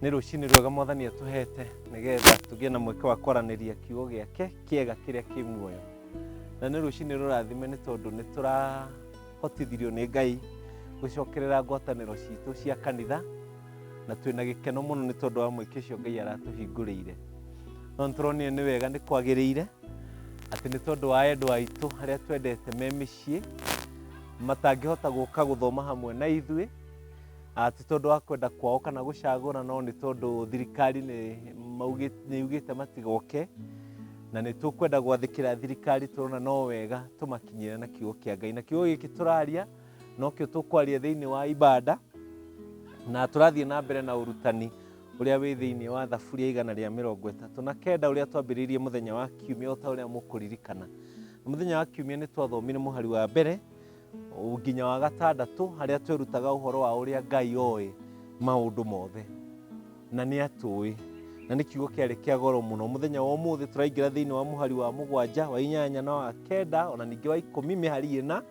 Nĩ rũcinĩ rwega Mwathani atuhete nigetha tũgĩe na mweke wa kwaranĩria kiugo gĩake kĩega kĩrĩa kĩ muoyo. Na nĩ rũcinĩ rũrathime nĩ tondũ nĩ tũrahotithirio nĩ Ngai gũcokerera ngwatanĩro citũ cia kanitha, na twĩna gĩkeno mũno nĩ tondũ wa mweke ũcio Ngai aratũhingũrĩire. No nĩtũronire nĩ wega nĩ kwagĩrĩire atĩ nĩ tondũ wa endwa aitũ arĩa twendete me mĩciĩ matangĩhota gũka gũthoma hamwe na ithuĩ, ti tondũ wa kwenda kwao kana gũcagũra, no nĩ tondũ thirikari nĩ yugĩte matigoke, na nĩ tũkwenda gwathĩkĩra thirikari. Tũrona no wega tũmakinyĩre na kiugo kĩa Ngai, na kiugo gĩkĩ tũraria no kĩo tũkwaria thĩinĩ wa ibada, na tũrathiĩ na mbere na ũrutani ũrĩa wĩ thĩinĩ wa Thaburi 139 ũrĩa twambĩrĩirie mũthenya wa Kiumia, o ta ũrĩa mũkũririkana. Mũthenya wa Kiumia nĩ twathomire mũhari wa mbere nginya wa gatandatũ, harĩa twĩrutaga ũhoro wa ũrĩa Ngai oĩ maũndũ mothe na nĩ atũĩ, na nĩ kiugo kĩarĩ kĩa goro mũno. Mũthenya wa ũmũthĩ tũraingĩra thĩinĩ wa mũhari wa 7, wa 8 na wa 9 ona ningĩ wa 10, mĩhari ĩna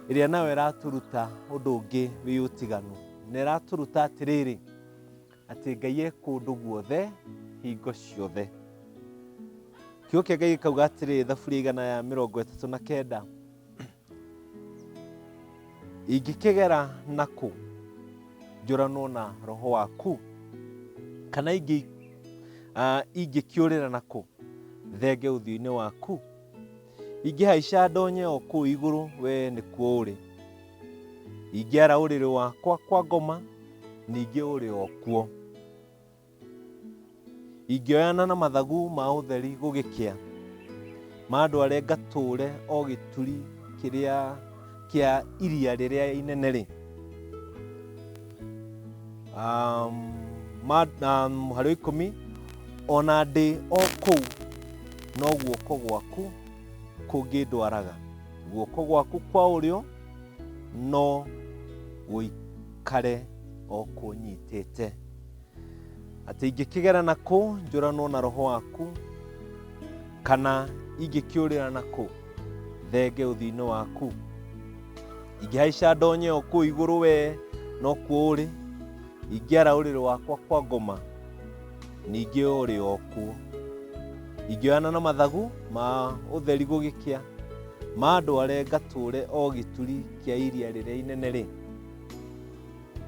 ĩrĩa nayo ĩratũruta ũndũ ũngĩ wĩ ũtiganu. Nĩ ĩratũruta atĩrĩrĩ, atĩ Ngai e kũndũ guothe hingo ciothe. Kiugo kĩa Ngai gĩkauga atĩrĩrĩ, Thaburi 139, ingĩkĩgera nakũ njũranwo na roho waku, kana ingĩkĩũrĩra nakũ thenge ũthiũ-inĩ waku, ingĩhaica ndonye o kũu igũrũ, we nĩkuo ũrĩ, ingĩara ũrĩrĩ wakwa kwa ngoma, ningĩ ũrĩ o kuo, ingĩoyana na mathagu ma ũtheri gũgĩkĩa, mandware ngatũũre o gĩturi kĩrĩa kĩa iria rĩrĩa inene rĩ. Mũhari wa 10, ona ndĩ o kũu no guoko gwaku kũngĩndwaraga, guoko gwaku kwa ũrĩo no gũikare o kũnyitĩte. Atĩ ingĩkĩgera nakũ njũranwo na roho waku, kana ingĩkĩũrĩra nakũ thenge ũthiũ-inĩ waku, ingĩhaica ndonye o kũu igũrũ, we no kuo ũrĩ, ingĩara ũrĩrĩ wakwa kwa ngoma, ningĩ ũrĩ o kuo, ingĩoyana na mathagu ma ũtheri gũgĩkĩa, mandware ngatũũre o gĩturi kĩa iria rĩrĩa inene rĩ,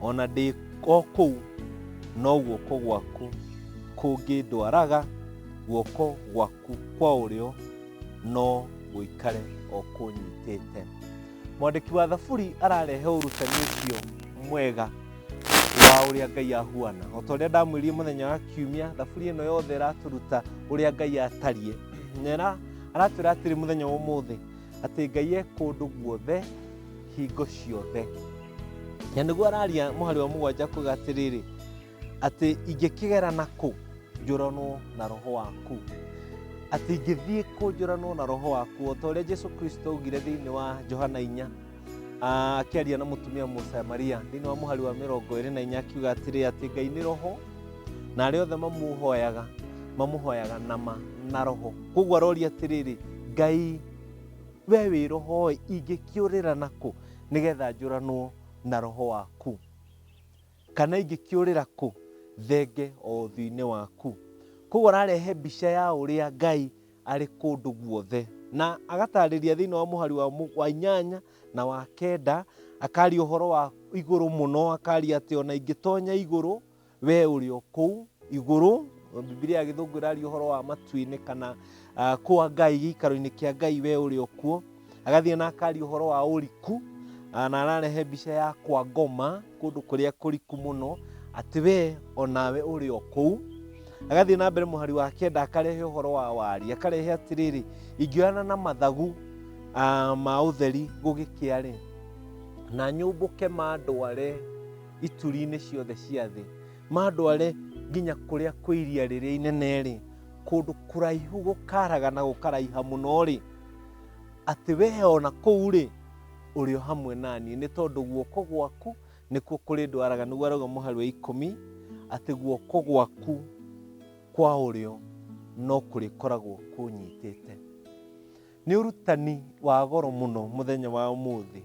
ona ndĩ o kũu no guoko gwaku kũngĩndwaraga, guoko gwaku kwa ũrĩo no gũikare o kũnyitĩte. Mwandĩki wa Thaburi ararehe ũrutani ũcio mwega wa ũrĩa Ngai ahuana. O ta ũrĩa ndamwĩrire mũthenya wa Kiumia, Thaburi ĩno yothe ĩratũruta ũrĩa Ngai atariĩ. Na aratwĩra atĩrĩ mũthenya wa ũmũthĩ atĩ Ngai e kũndũ guothe hingo ciothe. Na nĩguo araria mũhari wa 7 kuuga atĩrĩrĩ, atĩ ingĩkĩgera nakũ njũranwo na roho waku, atĩ ingĩthiĩ kũ njũranwo na roho waku, o ta ũrĩa Jesũ Kristo augire thĩinĩ wa Johana 4, akĩaria na mũtumia Mũsamaria thĩinĩ wa mũhari wa 24, akiuga atĩrĩ, atĩ Ngai nĩ roho na arĩa othe mamũhoyaga na roho. Koguo aroria atĩrĩrĩ, Ngai we wĩ roho, ingĩkĩũrĩra nakũ nĩgetha njũranwo na roho waku, kana ingĩkĩũrĩra kũ thenge o ũthiũ-inĩ waku. Koguo ararehe mbica ya ũrĩa Ngai arĩ kũndũ guothe, na agatarĩria thĩinĩ wa mũhari wa 8 na wa 9, akaria ũhoro wa igũrũ mũno, akaria atĩ ona ingĩtonya igũrũ, we ũrĩ o kũu igũrũ. Biblia ya Gĩthũngũ ĩraria ũhoro wa matu-inĩ kana kwa Ngai, gĩikaro-inĩ kĩa Ngai, we ũrĩ o kuo. Agathiĩ na akaria ũhoro wa ũriku, na ararehe mbica ya kwa ngoma, kũndũ kũrĩa kũriku mũno, atĩ we onawe ũrĩ o kũu. Agathiĩ na mbere mũhari wa 9, akarehe ũhoro wa wari, akarehe atĩrĩrĩ, ingĩoyana na mathagu ma ũtheri gũgĩkĩa rĩ, na nyũmbũke mandware ituri-inĩ ciothe cia thĩ, mandware nginya kũrĩa kwĩ iria rĩrĩa inene rĩ, kũndũ kũraihu gũkaraga na gũkaraiha mũno rĩ, atĩ we ona kũu rĩ ũrĩ o hamwe naniĩ, nĩ tondũ guoko gwaku nĩkuo kũrĩndwaraga. Nĩguo arauga mũhari wa 10, atĩ guoko gwaku kwa ũrĩo no kũrĩkoragwo kũnyitĩte. Nĩ ũrutani wa goro mũno mũthenya wa ũmũthĩ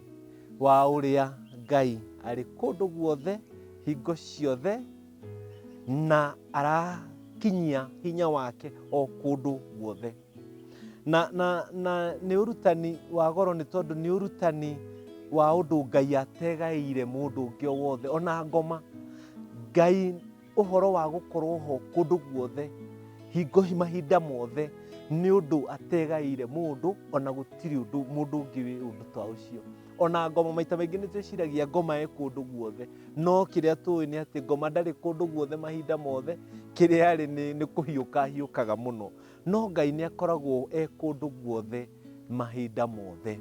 wa ũrĩa Ngai arĩ kũndũ guothe hingo ciothe, na arakinyia hinya wake o kundu guothe. Na nĩ ũrutani wa goro nĩ tondũ nĩ ũrutani wa ũndũ Ngai ategaĩire mũndũ ũngĩ o wothe. Ona ngoma, Ngai ũhoro wa gũkorwo ho kũndũ guothe hingo mahinda mothe nĩ ũndũ ategaĩire mũndũ, ona gũtirĩ ũndũ mũndũ ũngĩ wĩ ũndũ ta ũcio. Ona ngoma maita maingĩ nĩ twĩciragia ngoma ĩ kũndũ guothe, no kĩrĩa tũĩ nĩ atĩ ngoma ndarĩ kũndũ guothe mahinda mothe, kĩrĩa arĩ nĩ kũhiũka ahiũkaga mũno. No Ngai nĩ akoragwo e kũndũ guothe mahinda mothe,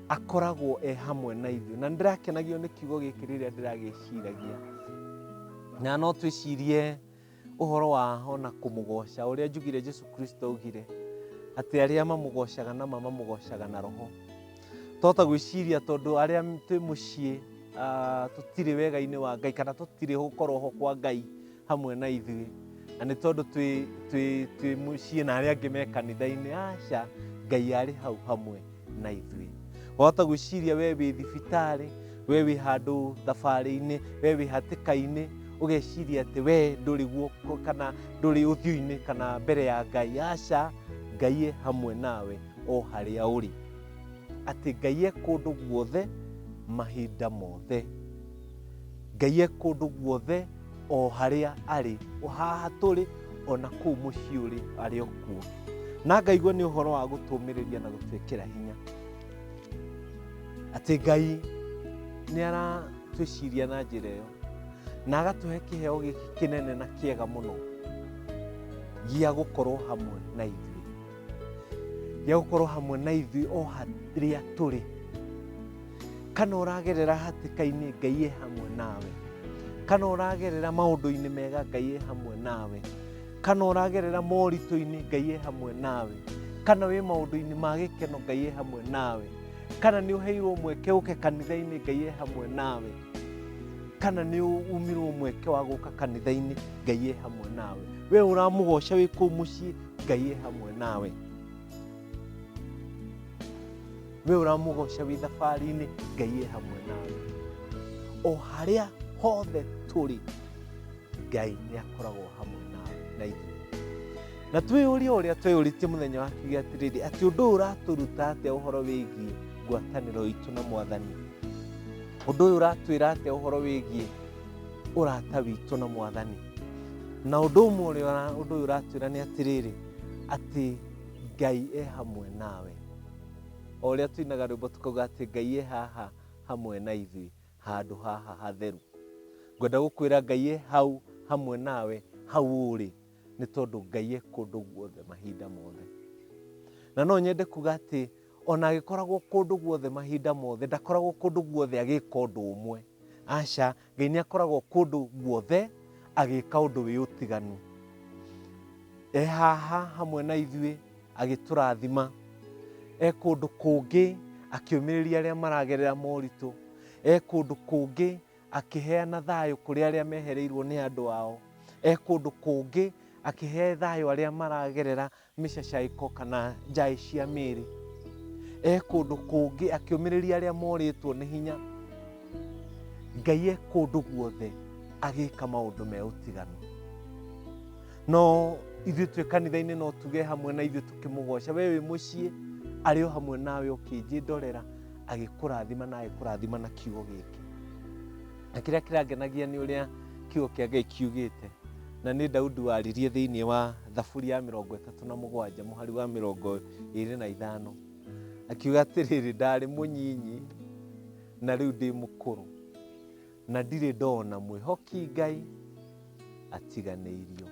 akoragwo e hamwe na ithuĩ. Na ndĩrakenagio nĩ kiugo gĩkĩ rĩrĩa ndĩragĩciragia, na no twĩcirie ũhoro wa ona kũmũgoca ũrĩa njugire Jesu Kristo augire atĩ arĩa mamũgocaga na mamũgocaga na roho. Tota gwĩciria tondũ arĩa twĩ mũciĩ tũtirĩ wega-inĩ wa Ngai, kana tũtirĩ gũkorwo ho kwa Ngai hamwe na ithuĩ, na nĩ tondũ twĩ mũciĩ na arĩa angĩ me kanitha-inĩ. Aca, Ngai arĩ hau hamwe na ithuĩ. Wahota gwĩciria we wĩ thibitarĩ, we wĩ handũ thabarĩ-inĩ, we wĩ hatĩka-inĩ, ũgeciria atĩ we ndũrĩ guoko kana ndũrĩ ũthiũ-inĩ kana mbere ya Ngai. Aca, Ngai e hamwe nawe o harĩa ũrĩ. Atĩ Ngai e kũndũ guothe mahinda mothe. Ngai e kũndũ guothe o harĩa arĩ, o haha tũrĩ, ona kũu mũciĩ ũrĩ arĩ o kuo. Na ngaigua nĩ ũhoro wa gũtũmĩrĩria na gũtwĩkĩra hinya atĩ Ngai nĩ aratwĩciria na njĩra ĩyo, na agatũhe kĩheo gĩkĩ kĩnene na kĩega mũno gĩa gũkorwo hamwe na ithuĩ, gĩa gũkorwo hamwe na ithuĩ o harĩa tũrĩ. Kana ũragerera hatĩka-inĩ, Ngai e hamwe nawe. Kana ũragerera maũndũ-inĩ mega, Ngai e hamwe nawe. Kana ũragerera moritũ-inĩ, Ngai e hamwe nawe. Kana wĩ maũndũ-inĩ ma gĩkeno, Ngai e hamwe nawe. Kana nĩ ũheirwo mweke ũke kanitha-inĩ, Ngai e hamwe nawe. Kana nĩ umirwo mweke wa gũka kanitha-inĩ, Ngai e hamwe nawe. We ũramũgoca wĩ kũu mũciĩ, Ngai e hamwe nawe. We ũramũgoca wĩ thabarĩ-inĩ, Ngai e hamwe nawe. O harĩa hothe tũrĩ, Ngai nĩ akoragwo hamwe nawe na ithuĩ. Na twĩyũrie ũrĩa tweyũrĩtie mũthenya wa kiugo atĩrĩrĩ, atĩ ũndũ ũyũ ũratũruta atĩa ũhoro wĩgiĩ ngwatanĩro itũ na Mwathani. Ũndũ ũyũ ũratwĩra atĩa ũhoro wĩgiĩ ũrata witũ na Mwathani. Na ũndũ ũmwe ũrĩa ũndũ ũyũ ũratwĩra nĩ atĩrĩrĩ, atĩ Ngai e hamwe nawe. O ũrĩa tuinaga rwĩmbo tukauga atĩ Ngai e haha hamwe na ithuĩ, handũ haha hatheru. Ngwenda gũkwĩra Ngai e hau hamwe nawe hau ũrĩ, nĩ tondũ Ngai e kũndũ guothe mahinda mothe. Na no nyende kuga atĩ ona agĩkoragwo kũndũ guothe mahinda mothe, ndakoragwo kũndũ guothe agĩka ũndũ ũmwe. Aca, Ngai nĩ akoragwo kũndũ guothe agĩka ũndũ wĩ ũtiganu. E haha hamwe na ithuĩ agĩtũrathima. E kũndũ kũngĩ akĩũmĩrĩria arĩa maragerera moritũ. E kũndũ kũngĩ akĩheana thayũ kũrĩ arĩa mehereirwo nĩ andũ ao. E kũndũ kũngĩ akĩhe thayũ arĩa maragerera mĩcacaiko kana njaĩ cia mĩĩrĩ. E kũndũ kũngĩ akĩũmĩrĩria arĩa morĩtwo nĩ hinya. Ngai e kũndũ guothe agĩka maũndũ me ũtiganu. No ithuĩ twĩ kanitha-inĩ no tuge hamwe na ithuĩ tũkĩmũgoca. We wĩ mũciĩ, arĩ o hamwe nawe ũkĩnjĩndorera, agĩkũrathima na agĩkũrathima na kiugo gĩkĩ. Na kĩrĩa kĩrangenagia nĩ ũrĩa kiugo kĩa Ngai kiugĩte, na nĩ Daudi waririe thĩinĩ wa Thaburi ya 37 mũhari wa 25, akiuga atĩrĩrĩ, ndarĩ mũnyinyi na rĩu ndĩ mũkũrũ, na ndirĩ ndona mwĩhoki Ngai atiganĩirio,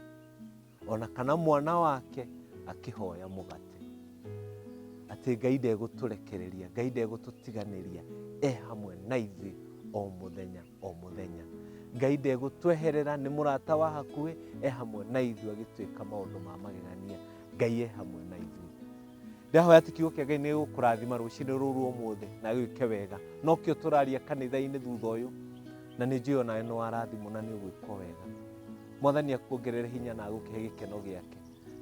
ona kana mwana wake akĩhoya mũgate. Atĩ Ngai ndegũtũrekereria, Ngai ndegũtũtiganĩria, e hamwe na ithuĩ o mũthenya o mũthenya. Ngai ndegũtweherera, nĩ mũrata wa hakuhĩ, e hamwe na ithuĩ agĩtwĩka maũndũ ma magegania. Ngai e hamwe na ithuĩ. Ndahoya atĩ kiugo kĩa Ngai nĩ gũkũrathima rũciinĩ rũrũ ũmũthĩ na gwĩke wega. No kĩo tũraria kanitha-inĩ thutha ũyũ, na nĩ njũĩ onawe nĩ warathimwo na nĩ ũgwĩkwo wega. Mwathani akuongerere hinya na agũkĩhe gĩkeno gĩake,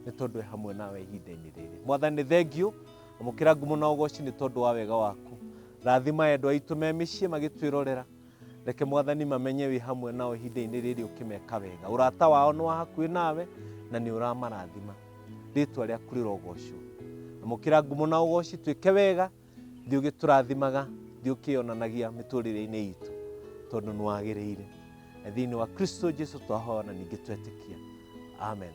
nĩ tondũ e hamwe nawe ihinda-inĩ rĩrĩ. Mwathani thengio, amũkĩra ngumo na ũgoci nĩ tondũ wa wega waku. Rathima endwa aitũ me mĩciĩ magĩtwĩrorera. reke Mwathani mamenye wi hamwe nao ihinda-inĩ rĩrĩ ũkĩmeka wega. Ũrata wao nĩ wa hakuhĩ nawe na nĩ ũramarathima. Rĩĩtwa rĩaku rĩrogocwo. Amũkĩra ngumo na ũgoci twĩke wega, thiĩ ũgĩtũrathimaga, thiĩ ũkĩonanagia mĩtũrĩre-inĩ itũ, tondũ nĩ wagĩrĩire. Thĩinĩ wa Kristo Jesũ twahoya na ningĩ twetĩkia. Amen.